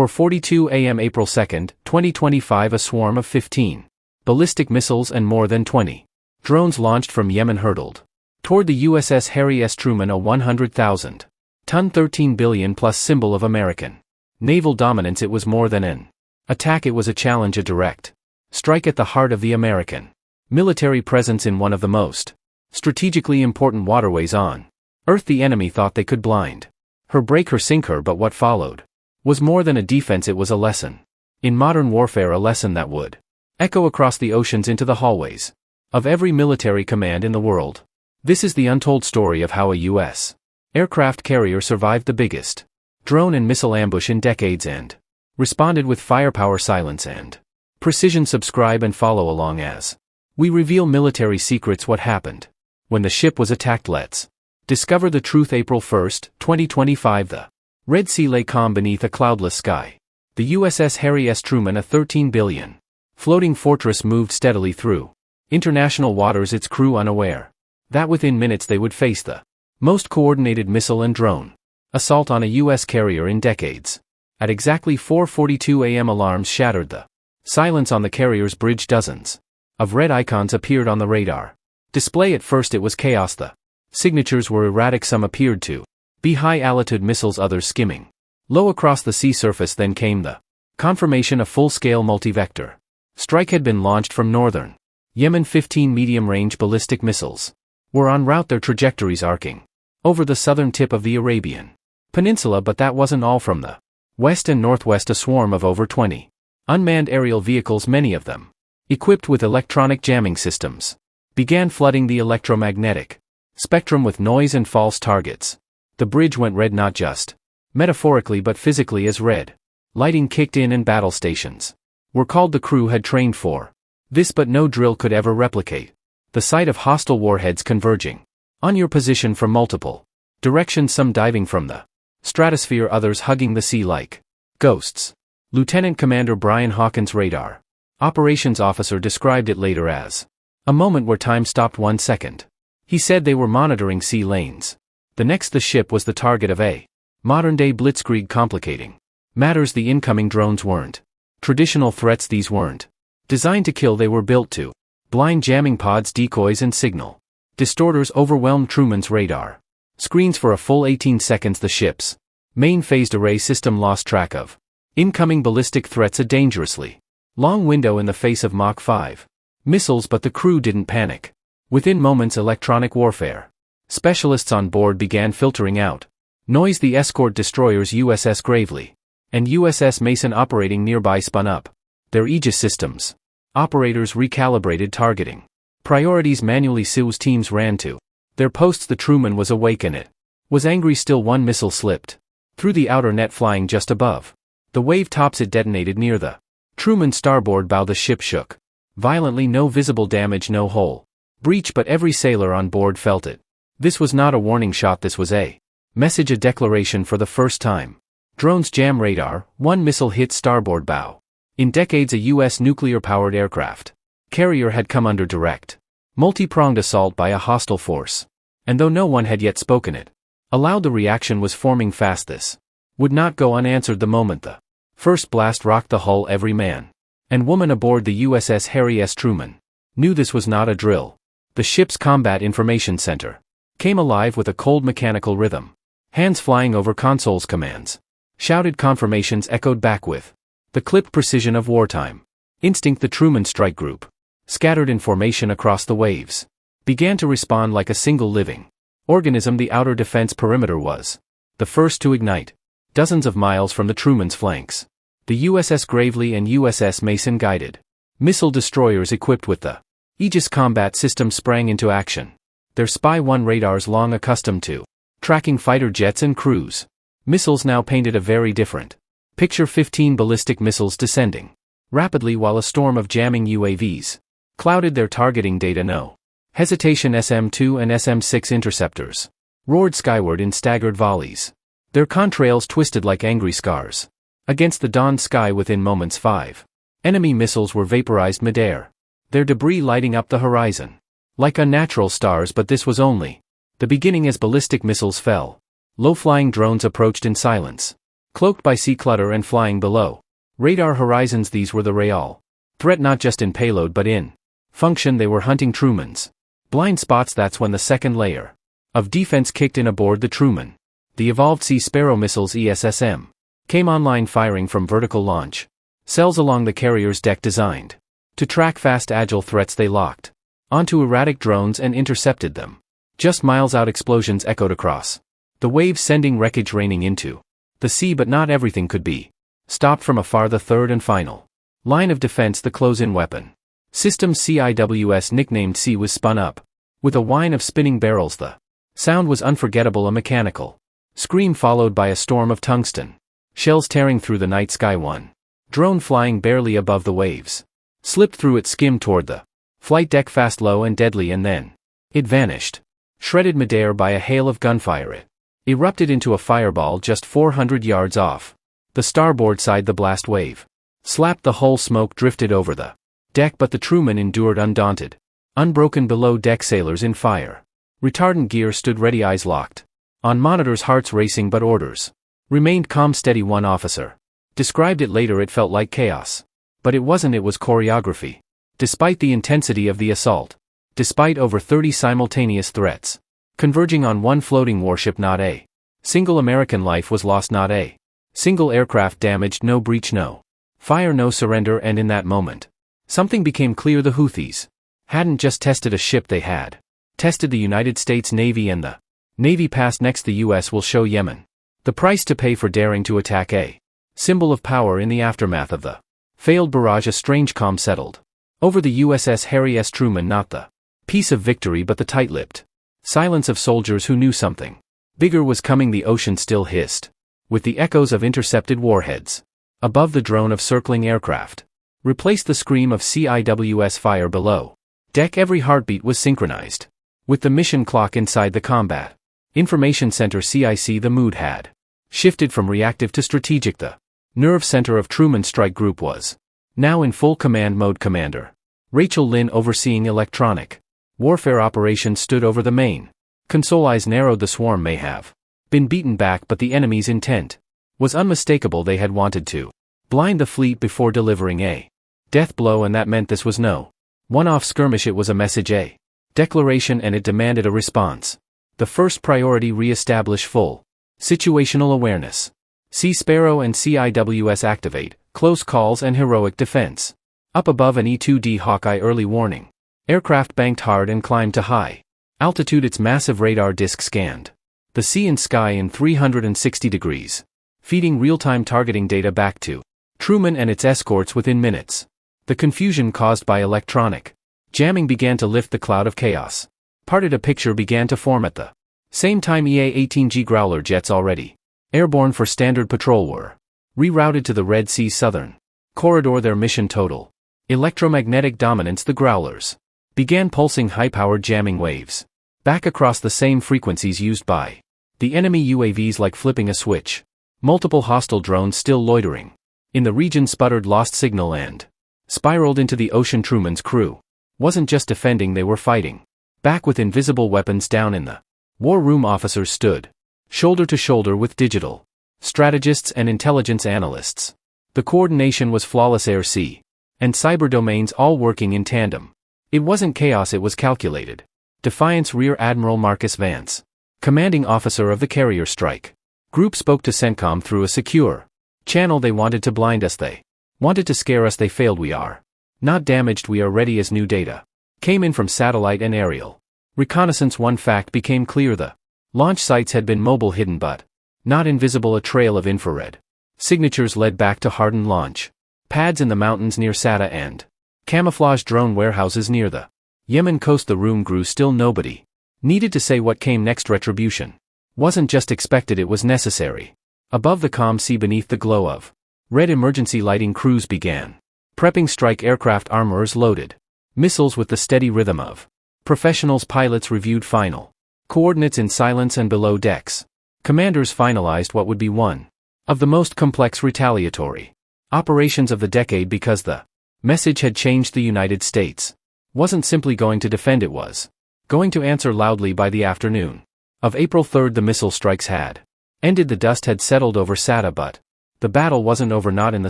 4:42 a.m. April 2, 2025, a swarm of 15 ballistic missiles and more than 20 drones launched from Yemen hurtled toward the USS Harry S. Truman, a 100,000-ton 13 billion plus symbol of American naval dominance. It was more than an attack, it was a challenge, a direct strike at the heart of the American military presence in one of the most strategically important waterways on Earth. The enemy thought they could blind her, break her, sink her, but what followed was more than a defense, it was a lesson in modern warfare, a lesson that would echo across the oceans into the hallways of every military command in the world. This is the untold story of how a U.S. aircraft carrier survived the biggest drone and missile ambush in decades and responded with firepower, silence, and precision. Subscribe and follow along as we reveal military secrets. What happened when the ship was attacked? Let's discover the truth. April 1, 2025. The Red Sea lay calm beneath a cloudless sky. The USS Harry S. Truman, a 13 billion floating fortress, moved steadily through international waters, its crew unaware that within minutes they would face the most coordinated missile and drone assault on a U.S. carrier in decades. At exactly 4:42 a.m. alarms shattered the silence on the carrier's bridge. Dozens of red icons appeared on the radar display. At first it was chaos. The signatures were erratic. Some appeared to be high-altitude missiles, others skimming low across the sea surface. Then came the confirmation a full-scale multi-vector strike had been launched from northern Yemen. 15 medium-range ballistic missiles were en route, their trajectories arcing over the southern tip of the Arabian Peninsula. But that wasn't all. From the west and northwest, a swarm of over 20 unmanned aerial vehicles, many of them equipped with electronic jamming systems, began flooding the electromagnetic spectrum with noise and false targets. The bridge went red, not just metaphorically but physically, as red lighting kicked in and battle stations were called. The crew had trained for this, but no drill could ever replicate the sight of hostile warheads converging on your position from multiple directions, some diving from the stratosphere, others hugging the sea like ghosts. Lieutenant Commander Brian Hawkins, radar operations officer, described it later as a moment where time stopped 1 second. He said they were monitoring sea lanes. The next, the ship was the target of a modern-day blitzkrieg. Complicating matters, the incoming drones weren't traditional threats. These weren't designed to kill, they were built to blind. Jamming pods, decoys, and signal distorters overwhelmed Truman's radar screens for a full 18 seconds. The ship's main phased array system lost track of incoming ballistic threats, a dangerously long window in the face of Mach 5 missiles. But the crew didn't panic. Within moments, electronic warfare specialists on board began filtering out noise. The escort destroyers USS Gravely and USS Mason, operating nearby, spun up their Aegis systems. Operators recalibrated targeting priorities manually. SEALs teams ran to their posts. The Truman was awake and it was angry still. One missile slipped through the outer net, flying just above the wave tops. It detonated near the Truman's starboard bow. The ship shook violently. No visible damage, no hull breach, but every sailor on board felt it. This was not a warning shot, this was a message, a declaration. For the first time, drones jam radar. One missile hit starboard bow. In decades, a U.S. nuclear-powered aircraft carrier had come under direct, multi-pronged assault by a hostile force. And though no one had yet spoken it aloud, the reaction was forming fast. This would not go unanswered. The moment the first blast rocked the hull, every man and woman aboard the USS Harry S. Truman knew this was not a drill. The ship's combat information center came alive with a cold mechanical rhythm. Hands flying over consoles, commands, shouted confirmations echoed back with the clipped precision of wartime instinct. The Truman Strike Group, scattered in formation across the waves, began to respond like a single living organism. The outer defense perimeter was the first to ignite. Dozens of miles from the Truman's flanks, the USS Gravely and USS Mason guided missile destroyers equipped with the Aegis combat system sprang into action. Their Spy-1 radars, long accustomed to tracking fighter jets and cruise missiles, now painted a very different picture. 15 ballistic missiles descending rapidly, while a storm of jamming UAVs clouded their targeting data. No hesitation, SM-2 and SM-6 interceptors roared skyward in staggered volleys, their contrails twisted like angry scars against the dawn sky. Within moments, 5 enemy missiles were vaporized midair, their debris lighting up the horizon like unnatural stars. But this was only the beginning. As ballistic missiles fell, low-flying drones approached in silence. cloaked by sea clutter and flying below radar horizons. These were the real threat, not just in payload but in function. They were hunting Truman's blind spots. That's when the second layer of defense kicked in aboard the Truman. The evolved Sea Sparrow missiles ESSM came online, firing from vertical launch cells along the carrier's deck, designed to track fast, agile threats. They locked onto erratic drones and intercepted them. Just miles out, explosions echoed across the waves, sending wreckage raining into the sea. But not everything could be stopped from afar. The third and final line of defense, the close-in weapon system CIWS, nicknamed C, was spun up with a whine of spinning barrels. The sound was unforgettable, a mechanical scream followed by a storm of tungsten shells tearing through the night sky. One drone, flying barely above the waves, slipped through it, skimmed toward the flight deck, fast, low and deadly, and then it vanished, shredded midair by a hail of gunfire. It erupted into a fireball just 400 yards off the starboard side. The blast wave slapped the hull, smoke drifted over the deck, but the Truman endured undaunted. Unbroken below deck, sailors in fire retardant gear stood ready, eyes locked on monitors, hearts racing, but orders remained calm, steady. One officer described it later, it felt like chaos. But it wasn't, it was choreography. Despite the intensity of the assault, despite over 30 simultaneous threats converging on one floating warship, not a single American life was lost, not a single aircraft damaged, no breach, no fire, no surrender. And in that moment, something became clear. The Houthis hadn't just tested a ship, they had tested the United States Navy, and the Navy passed next. The US will show Yemen the price to pay for daring to attack a symbol of power. In the aftermath of the failed barrage, a strange calm settled over the USS Harry S. Truman, not the peace of victory but the tight-lipped silence of soldiers who knew something bigger was coming. The ocean still hissed with the echoes of intercepted warheads above. The drone of circling aircraft replaced the scream of CIWS fire below deck. Every heartbeat was synchronized with the mission clock inside the combat information center, CIC. The mood had shifted from reactive to strategic. The nerve center of Truman's strike group was now in full command mode. Commander Rachel Lynn, overseeing electronic warfare operations, stood over the main console, eyes narrowed. The swarm may have been beaten back, but the enemy's intent was unmistakable. They had wanted to blind the fleet before delivering a death blow, and that meant this was no one-off skirmish. It was a message, a declaration, and it demanded a response. The first priority: re-establish full situational awareness. Sea Sparrow and CIWS activate close calls and heroic defense. Up above, an E-2D Hawkeye early warning aircraft banked hard and climbed to high altitude. Its massive radar disk scanned the sea and sky in 360 degrees, feeding real-time targeting data back to Truman and its escorts within minutes. The confusion caused by electronic jamming began to lift the cloud of chaos. Parted, a picture began to form at the same time. EA-18G Growler jets, already airborne for standard patrol, were rerouted to the Red Sea southern corridor. Their mission: total electromagnetic dominance. The Growlers began pulsing high-powered jamming waves back across the same frequencies used by the enemy UAVs, like flipping a switch. Multiple hostile drones still loitering in the region sputtered lost signal and spiraled into the ocean. Truman's crew wasn't just defending, they were fighting back with invisible weapons. Down in the war room, officers stood shoulder to shoulder with digital strategists and intelligence analysts. The coordination was flawless, air, sea, and cyber domains all working in tandem. It wasn't chaos, it was calculated defiance. Rear Admiral Marcus Vance, commanding officer of the carrier strike group, spoke to CENTCOM through a secure channel. They wanted to blind us, they wanted to scare us. They failed. We are not damaged, we are ready. As new data came in from satellite and aerial reconnaissance, one fact became clear: the launch sites had been mobile, hidden but not invisible. A trail of infrared signatures led back to hardened launch pads in the mountains near Sada and camouflage drone warehouses near the Yemen coast. The room grew still. Nobody needed to say what came next. Retribution wasn't just expected, it was necessary. Above the calm sea, beneath the glow of red emergency lighting, crews began prepping strike aircraft. Armorers loaded missiles with the steady rhythm of professionals. Pilots reviewed final coordinates in silence, and below decks, commanders finalized what would be one of the most complex retaliatory operations of the decade, because the message had changed. The United States wasn't simply going to defend, it was going to answer loudly. By the afternoon of April 3, the missile strikes had Ended the dust had settled over SATA, but the battle wasn't over, not in the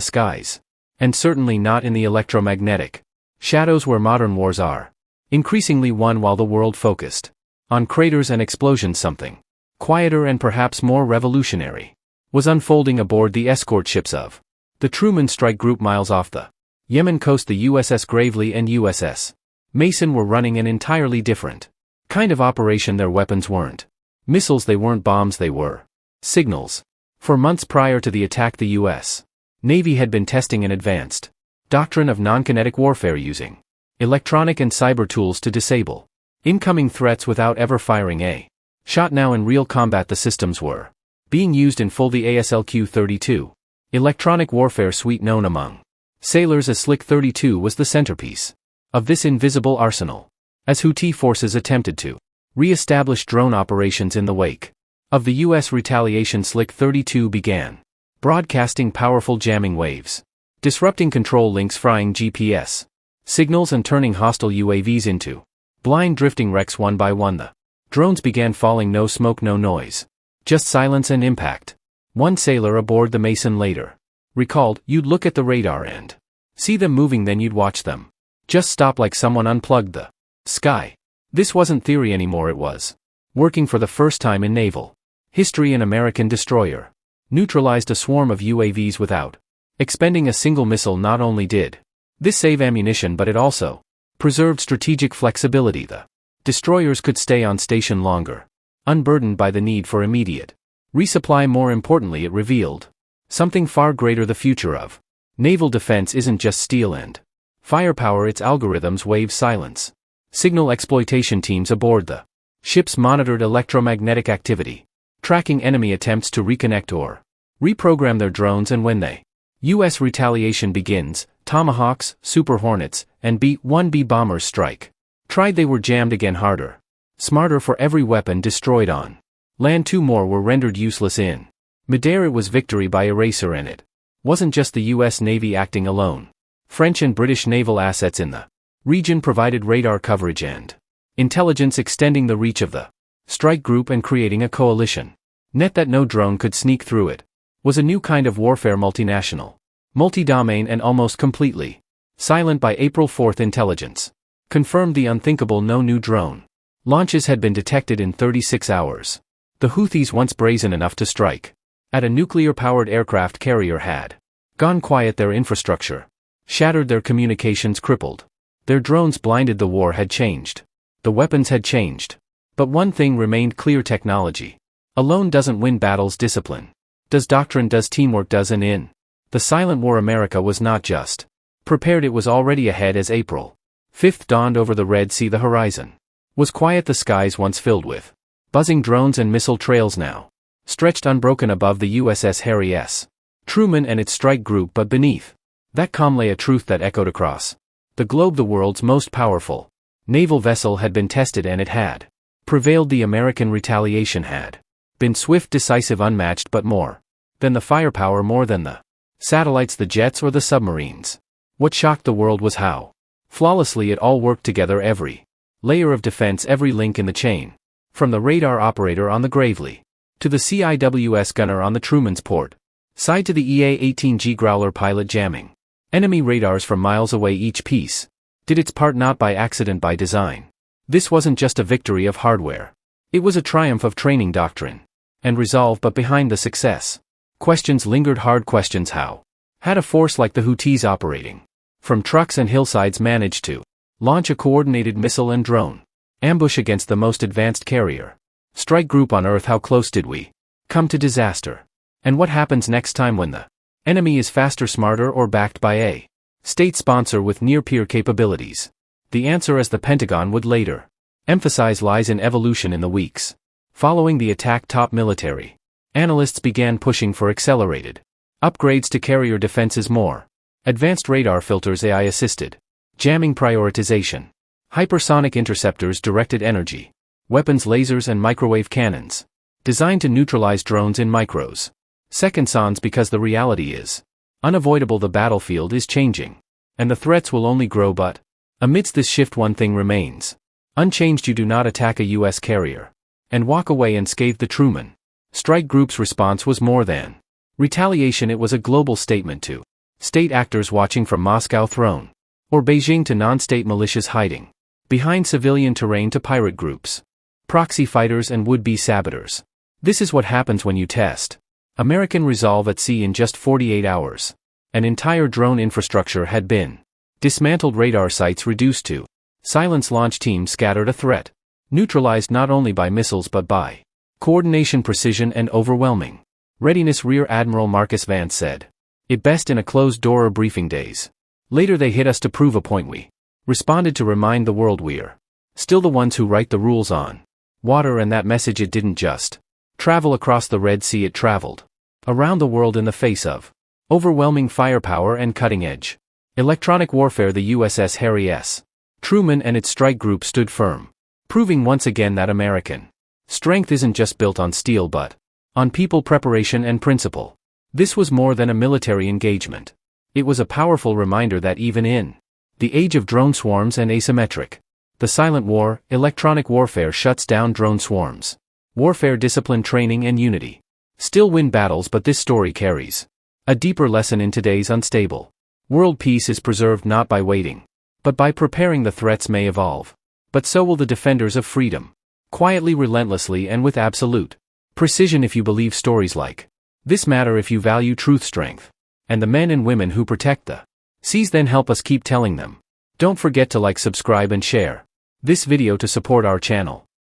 skies. And certainly not in the electromagnetic shadows where modern wars are. Increasingly one while the world focused on craters and explosions, something quieter and perhaps more revolutionary was unfolding aboard the escort ships of the Truman strike group. Miles off the Yemen coast, the USS Gravely and USS Mason were running an entirely different kind of operation. Their weapons weren't missiles, they weren't bombs, they were signals. For months prior to the attack, the U.S. Navy had been testing an advanced doctrine of non-kinetic warfare using electronic and cyber tools to disable incoming threats without ever firing a shot. Now in real combat, the systems were being used in full. The ASLQ-32 electronic warfare suite, known among sailors as Slick 32, was the centerpiece of this invisible arsenal, as Houthi forces attempted to re-establish drone operations in the wake of the U.S. retaliation. Slick 32 began broadcasting powerful jamming waves, disrupting control links, frying GPS signals, and turning hostile UAVs into blind drifting wrecks. One by one the drones began falling. No smoke, no noise, just silence and impact. One sailor aboard the Mason later recalled, "You'd look at the radar and see them moving, then you'd watch them just stop, like someone unplugged the sky." This wasn't theory anymore, it was working. For the first time in naval history, an American destroyer neutralized a swarm of UAVs without expending a single missile. Not only did this save ammunition, but it also preserved strategic flexibility. The destroyers could stay on station longer, unburdened by the need for immediate resupply. More importantly, it revealed something far greater. The future of naval defense isn't just steel and firepower, it's algorithms, wave silence, signal exploitation. Teams aboard the ships monitored electromagnetic activity, tracking enemy attempts to reconnect or reprogram their drones, and when the U.S. retaliation begins, Tomahawks, Super Hornets, and B-1B bombers strike tried, they were jammed again, harder, smarter. For every weapon destroyed on land, 2 more were rendered useless in midair. It was victory by eraser, and it wasn't just the U.S. Navy acting alone. French and British naval assets in the region provided radar coverage and intelligence, extending the reach of the strike group and creating a coalition net that no drone could sneak through. It was a new kind of warfare, multinational, multi-domain, and almost completely silent. By April 4, intelligence confirmed the unthinkable: no new drone launches had been detected in 36 hours. The Houthis, once brazen enough to strike at a nuclear-powered aircraft carrier, had gone quiet. Their infrastructure shattered, their communications crippled, their drones blinded. The war had changed, the weapons had changed, but one thing remained clear: technology alone doesn't win battles. Discipline does, doctrine does, teamwork does. And in the silent war, America was not just prepared, it was already ahead. As April 5 dawned over the Red Sea, the horizon was quiet. The skies, once filled with buzzing drones and missile trails, now stretched unbroken above the USS Harry S. Truman and its strike group. But beneath that calm lay a truth that echoed across the globe. The world's most powerful naval vessel had been tested, and it had prevailed. The American retaliation had been swift, decisive, unmatched, but more than the firepower, more than the satellites, the jets, or the submarines. What shocked the world was how flawlessly it all worked together. Every layer of defense, every link in the chain, from the radar operator on the Gravely to the CIWS gunner on the Truman's port side to the EA-18G Growler pilot jamming enemy radars from miles away. Each piece did its part, not by accident, by design. This wasn't just a victory of hardware, it was a triumph of training, doctrine, and resolve. But behind the success, questions lingered, hard questions. How had a force like the Houthis, operating from trucks and hillsides, managed to launch a coordinated missile and drone ambush against the most advanced carrier strike group on Earth? How close did we come to disaster? And what happens next time when the enemy is faster, smarter, or backed by a state sponsor with near-peer capabilities? The answer, as the Pentagon would later emphasize, lies in evolution. In the weeks following the attack, top military analysts began pushing for accelerated upgrades to carrier defenses, more advanced radar filters, AI-assisted jamming, prioritization, hypersonic interceptors, directed energy weapons, lasers, and microwave cannons designed to neutralize drones in micros seconds. Because the reality is unavoidable: the battlefield is changing, and the threats will only grow. But amidst this shift, one thing remains unchanged: you do not attack a U.S. carrier and walk away unscathed. The Truman Strike group's response was more than retaliation. It was a global statement to state actors watching from Moscow throne, or Beijing to non-state militias hiding behind civilian terrain to pirate groups, proxy fighters and would-be saboteurs. This is what happens when you test American resolve at sea in just 48 hours. An entire drone infrastructure had been dismantled, radar sites reduced to silence, launch teams scattered, a threat neutralized not only by missiles but by coordination, precision and overwhelming readiness. Rear Admiral Marcus Vance said it best in a closed-door briefing days later. They hit us to prove a point. We responded to remind the world we're still the ones who write the rules on water, and that message, it didn't just travel across the Red Sea, it traveled around the world in the face of overwhelming firepower and cutting-edge electronic warfare. The USS Harry S. Truman and its strike group stood firm, proving once again that American strength isn't just built on steel but on people, preparation and principle. This was more than a military engagement. It was a powerful reminder that even in the age of drone swarms and asymmetric, the silent war, electronic warfare shuts down drone swarms. Warfare, discipline, training and unity still win battles. But this story carries a deeper lesson. In today's unstable world, peace is preserved not by waiting, but by preparing. The threats may evolve, but so will the defenders of freedom, quietly, relentlessly and with absolute precision. If you believe stories like this matter, if you value truth, strength, and the men and women who protect the seas, then help us keep telling them. Don't forget to like, subscribe and share this video to support our channel.